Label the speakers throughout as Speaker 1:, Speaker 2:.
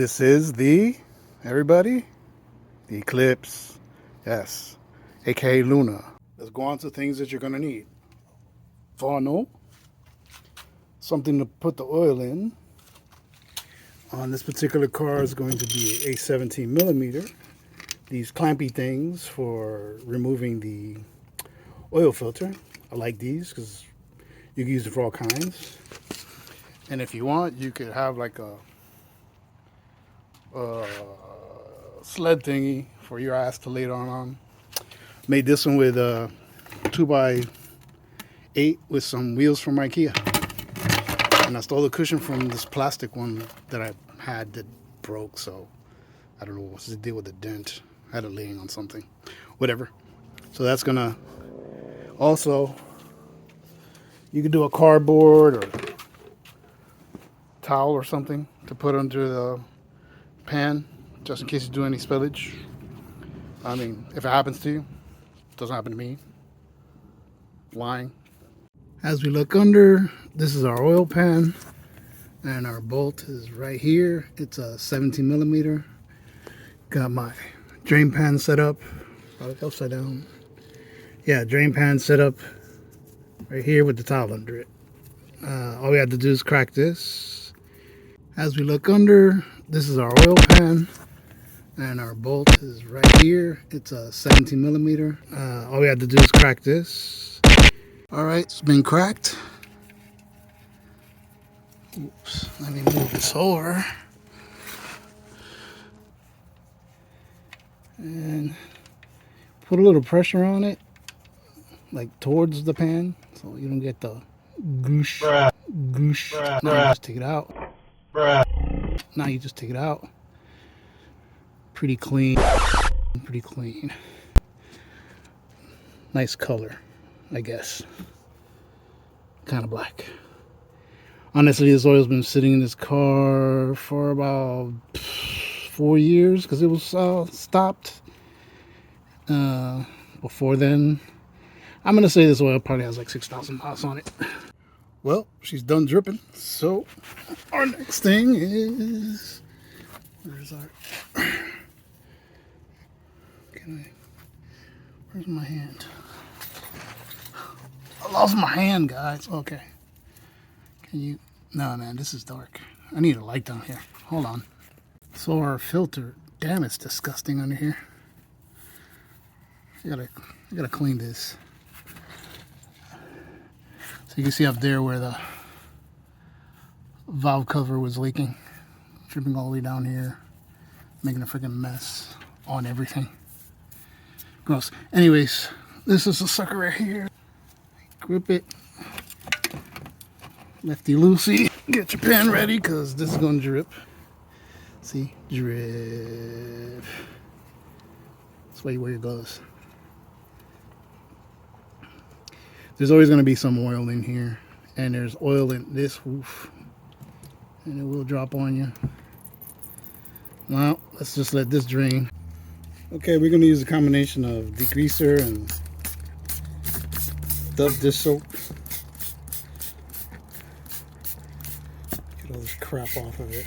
Speaker 1: This is the, everybody, the Eclipse, yes, aka Luna. Let's go on to things that you're going to need. Funnel, something to put the oil in. On this particular car is going to be a 17 millimeter. These clampy things for removing the oil filter. I like these because you can use it for all kinds. And if you want, you could have like a sled thingy for your ass to lay it on. Made this one with a 2x8 with some wheels from IKEA. And I stole the cushion from this plastic one that I had that broke, so I don't know what's the deal with the dent. I had it laying on something. Whatever. So that's gonna also, you could do a cardboard or towel or something to put under the pan just in case you do any spillage. I mean, if it happens to you, it doesn't happen to me. Lying. As we look under, this is our oil pan and our bolt is right here. It's a 17 millimeter. Got my drain pan set up. Upside down. Yeah, drain pan set up right here with the towel under it. All we have to do is crack this. As we look under, this is our oil pan and our bolt is right here. It's a 17 millimeter. All we have to do is crack this. All right, it's been cracked. Oops, let me move this over. And put a little pressure on it, like towards the pan, so you don't get the goosh. Goosh. Now you just take it out. Now you just take it out. Pretty clean. Pretty clean. Nice color, I guess. Kind of black. Honestly, this oil's been sitting in this car for about 4 years because it was stopped. Before then, I'm gonna say this oil probably has like 6,000 miles on it. Well, she's done dripping. So our next thing is, where's our? Where's my hand? I lost my hand, guys. Okay. Can you? No, man, this is dark. I need a light down here. Hold on. So our filter, damn, it's disgusting under here. I gotta clean this. So you can see up there where the valve cover was leaking, dripping all the way down here, making a freaking mess on everything. Gross. Anyways, this is a sucker right here. Grip it. Lefty loosey. Get your pen ready because this is gonna drip. See? Drip. That's where it goes. There's always going to be some oil in here. And there's oil in this roof. And it will drop on you. Well, let's just let this drain. Okay, we're going to use a combination of degreaser and Dove dish soap. Get all this crap off of it.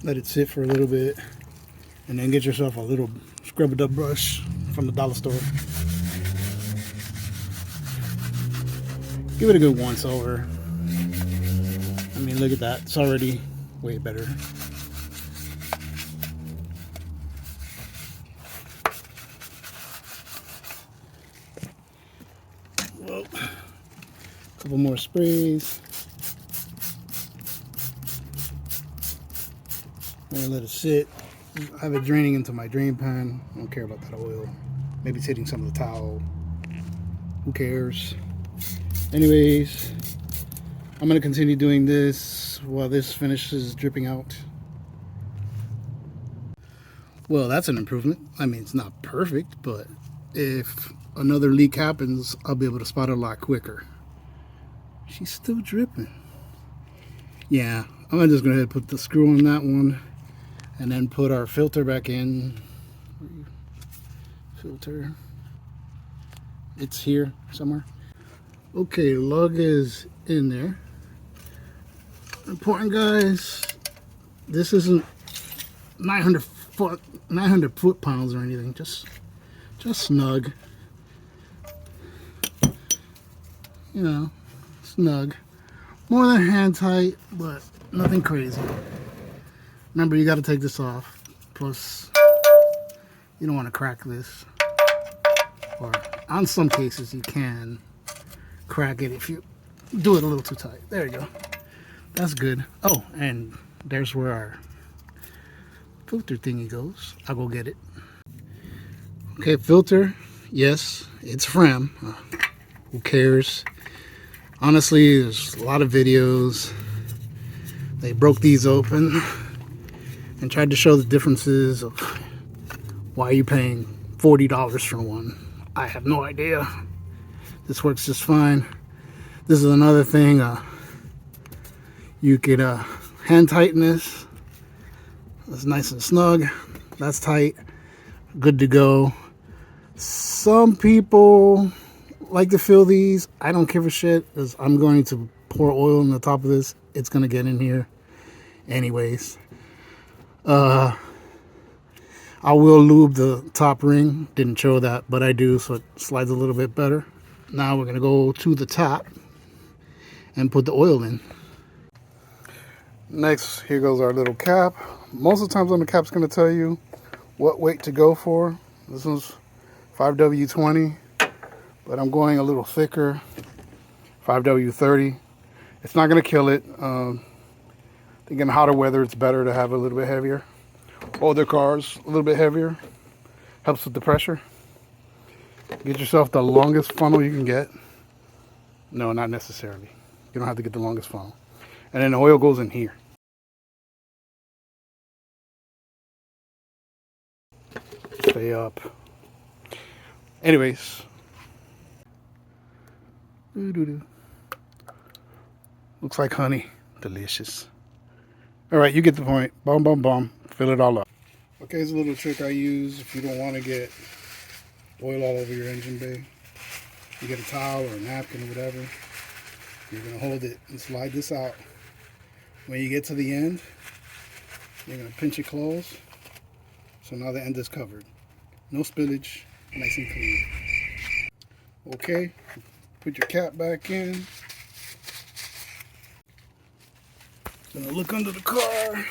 Speaker 1: Let it sit for a little bit. And then get yourself a little scrub it up brush from the dollar store. Give it a good once over. I mean, look at that. It's already way better. Well, a couple more sprays. And let it sit. I have it draining into my drain pan. I don't care about that oil. Maybe it's hitting some of the towel. Who cares? Anyways, I'm going to continue doing this while this finishes dripping out. Well, that's an improvement. I mean, it's not perfect, but if another leak happens, I'll be able to spot it a lot quicker. She's still dripping. Yeah, I'm just going to put the screw on that one. And then put our filter back in. Filter. It's here somewhere. Okay, lug is in there. Important, guys, this isn't 900 foot-pounds or anything, just snug, you know, snug. More than hand tight, but nothing crazy. Remember, you got to take this off. Plus, you don't want to crack this. Or, on some cases, you can crack it if you do it a little too tight. There you go. That's good. Oh, and there's where our filter thingy goes. I'll go get it. Okay, filter. Yes, it's Fram. Who cares? Honestly, there's a lot of videos. They broke these open and tried to show the differences of why you're paying $40 for one. I have no idea. This works just fine. This is another thing. You could hand tighten this. It's nice and snug. That's tight. Good to go. Some people like to fill these. I don't give a shit because I'm going to pour oil on the top of this. It's going to get in here anyways. I will lube the top ring. Didn't show that, but I do, so it slides a little bit better. Now we're going to go to the top and put the oil in. Next, here goes our little cap. Most of the times on the cap's going to tell you what weight to go for. This one's 5W20, but I'm going a little thicker, 5W30. It's not going to kill it. I think in hotter weather it's better to have a little bit heavier. Older cars, a little bit heavier. Helps with the pressure. Get yourself the longest funnel you can get. No, not necessarily. You don't have to get the longest funnel. And then the oil goes in here. Stay up. Anyways. Looks like honey. Delicious. Alright, you get the point. Boom, boom, boom. Fill it all up. Okay, here's a little trick I use if you don't want to get oil all over your engine bay. You get a towel or a napkin or whatever. You're going to hold it and slide this out. When you get to the end, you're going to pinch it close. So now the end is covered. No spillage, nice and clean. Okay, put your cap back in. Gonna look under the car.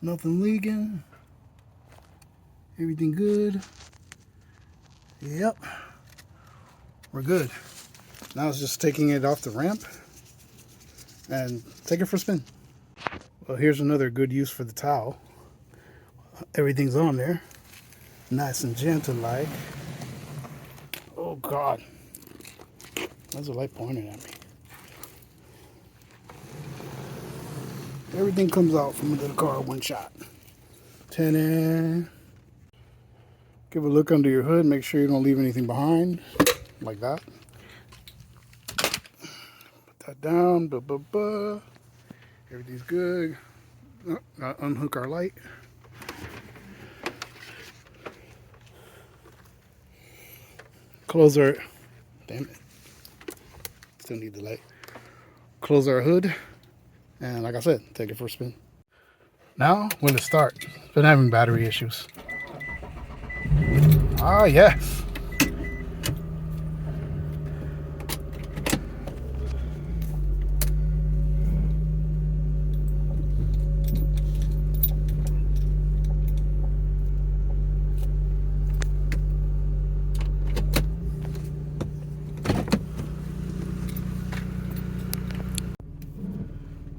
Speaker 1: Nothing leaking. Everything good. Yep, we're good. Now it's just taking it off the ramp and take it for a spin. Well, here's another good use for the towel. Everything's on there, nice and gentle like. Oh God, there's a light pointing at me. Everything comes out from under the car one shot. Ta-da! Give a look under your hood, make sure you don't leave anything behind, like that. Put that down, Everything's good. Oh, gotta unhook our light. Close our, damn it, still need the light. Close our hood, and like I said, take it for a spin. Now, when to start. Been having battery issues. Ah, yes.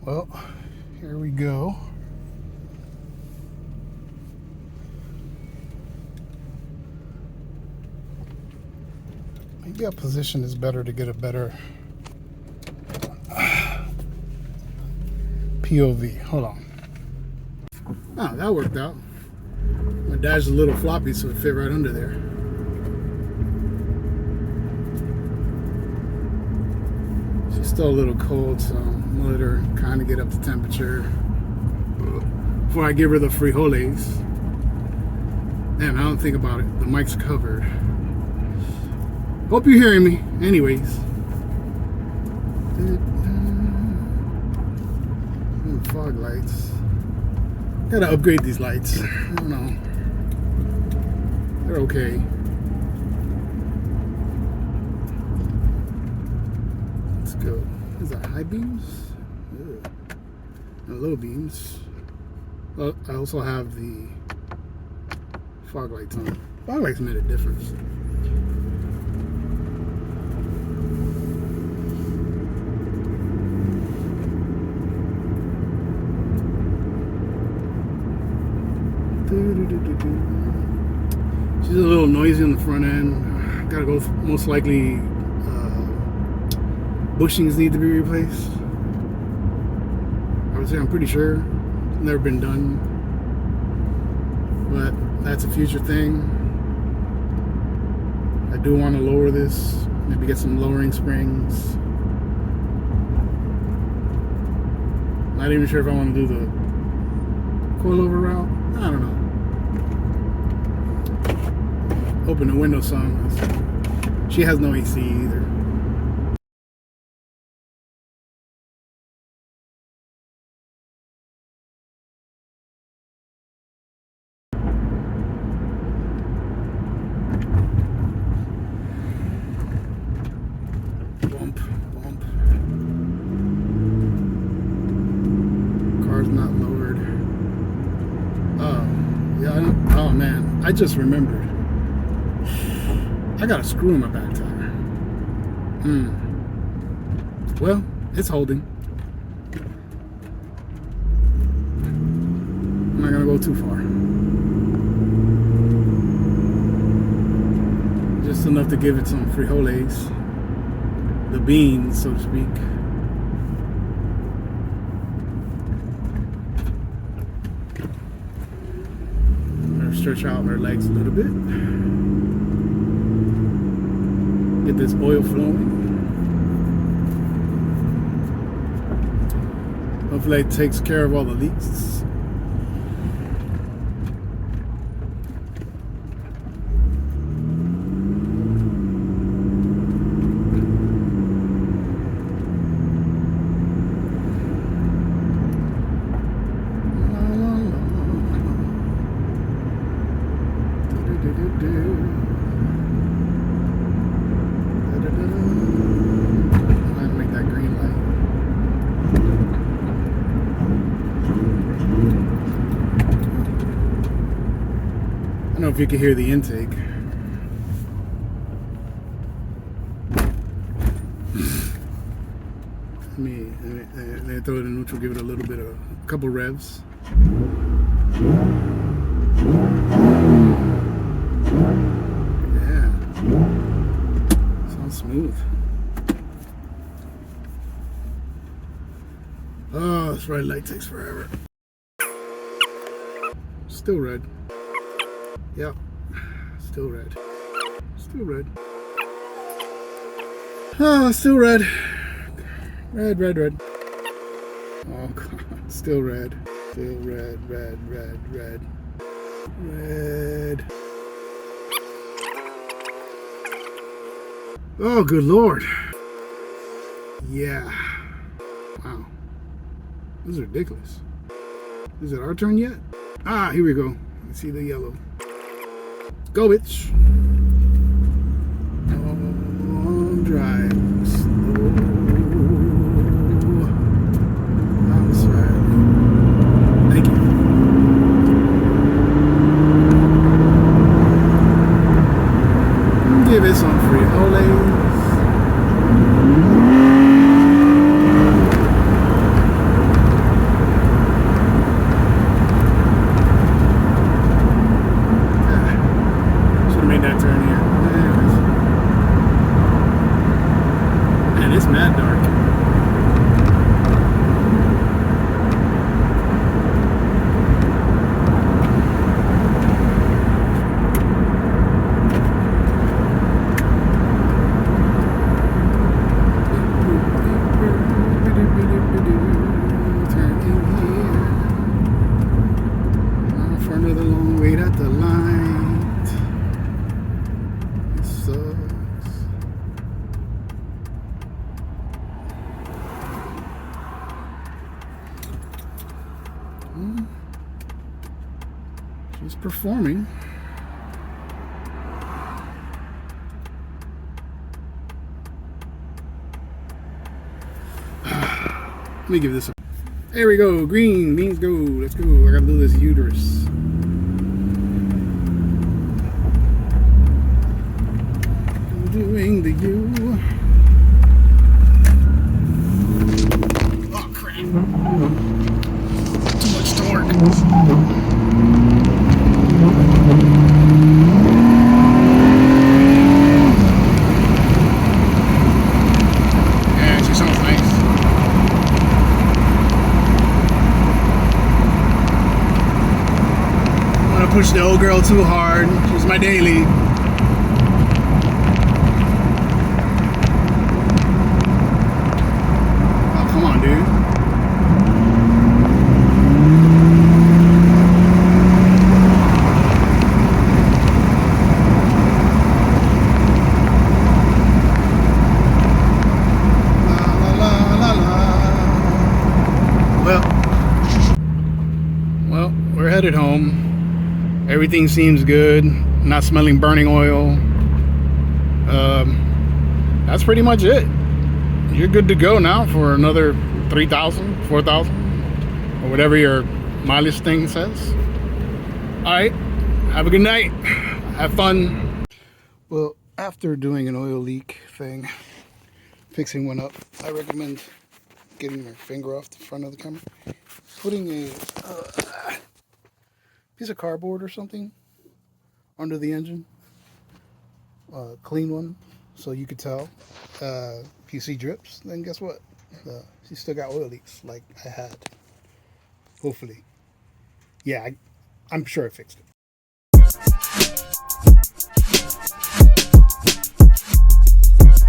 Speaker 1: Well, here we go. Maybe our position is better to get a better POV. Hold on. Oh, that worked out. My dash is a little floppy, so it fit right under there. She's still a little cold, so I'm gonna let her kind of get up to temperature before I give her the frijoles. Damn, I don't think about it. The mic's covered. Hope you're hearing me. Anyways. Fog lights. Gotta upgrade these lights. I don't know. They're okay. Let's go. Is that high beams? Ugh. And low beams. Well, I also have the fog lights on. Fog lights made a difference. She's a little noisy on the front end. Gotta go. Most likely, bushings need to be replaced. I would say I'm pretty sure. Never been done, but that's a future thing. I do want to lower this. Maybe get some lowering springs. Not even sure if I want to do the coilover route. I don't know. Open the window some. She has no AC either. Bump, bump. Car's not lowered. Oh, yeah. Oh man, I just remembered. I got a screw in my back tire. Well, it's holding. I'm not gonna go too far. Just enough to give it some frijoles. The beans, so to speak. I'm gonna stretch out her legs a little bit. Get this oil flowing. Hopefully it takes care of all the leaks. I don't know if you can hear the intake. Let me throw it in neutral, give it a little bit of a couple revs. Yeah. Sounds smooth. Oh, this red light takes forever. Still red. Yep. Still red. Still red. Oh, still red. Red, red, red. Oh, God. Still red. Still red, red, red, red. Red. Oh, good Lord. Yeah. Wow. This is ridiculous. Is it our turn yet? Ah, here we go. Let's see the yellow. Go, bitch. Long drive. Slow. I'm sorry. Thank you. Give it some frijoles. She's performing. Let me give this a... There we go. Green means go. Let's go. I gotta do this uterus. I'm doing the U. Oh crap. Too much torque. Yeah, she sounds nice. Push the old girl too hard. She's my daily. Oh, come on, dude. La, la, la, la, la. Well, we're headed home. Everything seems good. Not smelling burning oil. That's pretty much it. You're good to go now for another 3,000, 4,000, or whatever your mileage thing says. All right. Have a good night. Have fun. Well, after doing an oil leak thing, fixing one up, I recommend getting your finger off the front of the camera, putting a piece of cardboard or something under the engine, clean one, so you could tell. If you see drips, then guess what? She still got oil leaks like I had. Hopefully. Yeah, I'm sure I fixed it.